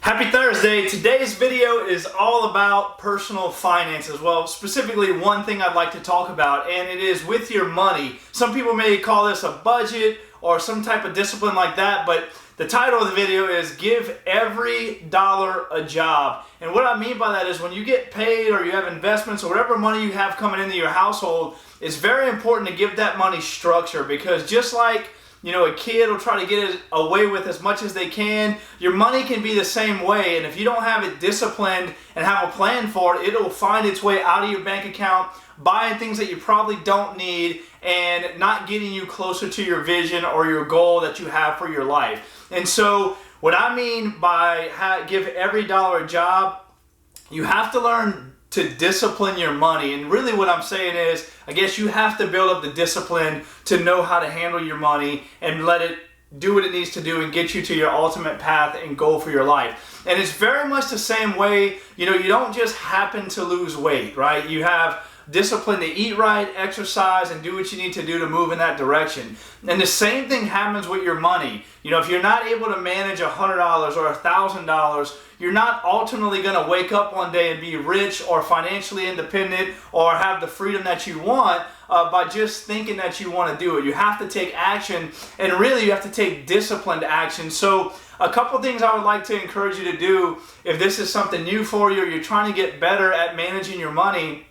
Happy Thursday. Today's video is all about personal finances. Well, specifically one thing I'd like to talk about, and it is with your money. Some people may call this a budget or some type of discipline like that, but the title of the video is Give Every Dollar a Job. And what I mean by that is when you get paid or you have investments or whatever money you have coming into your household, it's very important to give that money structure, because just like a kid will try to get it away with as much as they can, your money can be the same way. And if you don't have it disciplined and have a plan for it, it'll find its way out of your bank account, buying things that you probably don't need and not getting you closer to your vision or your goal that you have for your life. And so what I mean by give every dollar a job, you have to learn to discipline your money. And really what I'm saying is, I guess you have to build up the discipline to know how to handle your money and let it do what it needs to do and get you to your ultimate path and goal for your life. And it's very much the same way, you don't just happen to lose weight, right? You have discipline to eat right, exercise, and do what you need to do to move in that direction. And the same thing happens with your money. If you're not able to manage $100 or $1,000, you're not ultimately going to wake up one day and be rich or financially independent or have the freedom that you want by just thinking that you want to do it. You have to take action, and really you have to take disciplined action. So a couple things I would like to encourage you to do if this is something new for you or you're trying to get better at managing your money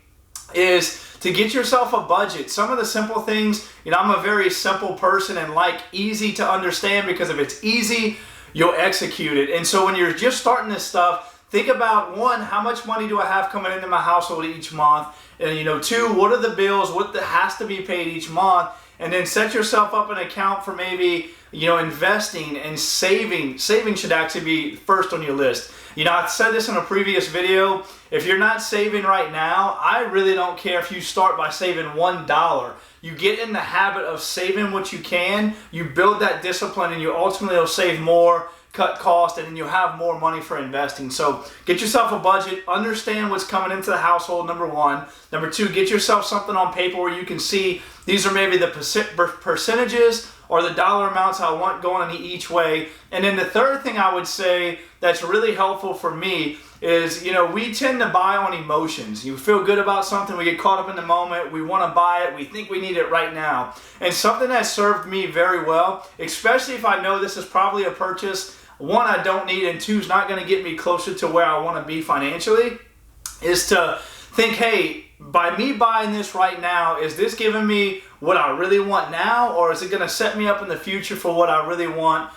is to get yourself a budget. Some of the simple things, I'm a very simple person and like easy to understand, because if it's easy, you'll execute it. And so when you're just starting this stuff, think about, one, how much money do I have coming into my household each month? And two, what are the bills, what has to be paid each month? And then set yourself up an account for maybe, investing and saving. Saving should actually be first on your list. I said this in a previous video. If you're not saving right now, I really don't care if you start by saving $1. You get in the habit of saving what you can, you build that discipline, and you ultimately will save more, cut costs, and then you'll have more money for investing. So get yourself a budget, understand what's coming into the household, number one. Number two, get yourself something on paper where you can see these are maybe the percentages or the dollar amounts I want going in each way. And then the third thing I would say that's really helpful for me is, we tend to buy on emotions. You feel good about something, we get caught up in the moment, we want to buy it, we think we need it right now. And something that served me very well, especially if I know this is probably a purchase, one, I don't need, and two, is not going to get me closer to where I want to be financially, is to think, hey, by me buying this right now, is this giving me what I really want now, or is it going to set me up in the future for what I really want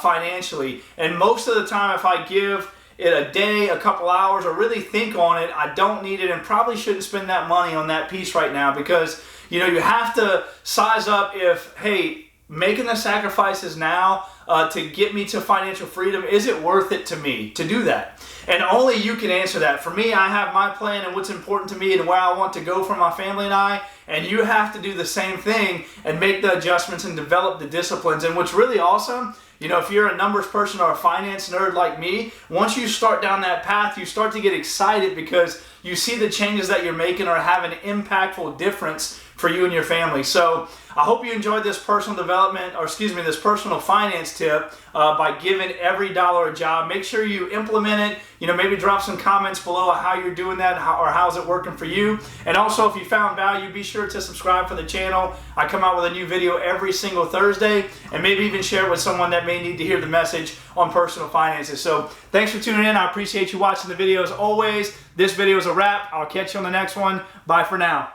financially? And most of the time, if I give it a day, a couple hours, or really think on it, I don't need it and probably shouldn't spend that money on that piece right now, because you have to size up if, hey, making the sacrifices now to get me to financial freedom, is it worth it to me to do that? And only you can answer that. For me, I have my plan and what's important to me and where I want to go for my family and I, and you have to do the same thing and make the adjustments and develop the disciplines. And what's really awesome, if you're a numbers person or a finance nerd like me, once you start down that path, you start to get excited because you see the changes that you're making are having an impactful difference for you and your family. So I hope you enjoyed this personal development, this personal finance tip by giving every dollar a job. Make sure you implement it. Maybe drop some comments below how you're doing that or how's it working for you. And also, if you found value, be sure to subscribe for the channel. I come out with a new video every single Thursday, and maybe even share it with someone that may need to hear the message on personal finances. So thanks for tuning in. I appreciate you watching the video as always. This video is a wrap. I'll catch you on the next one. Bye for now.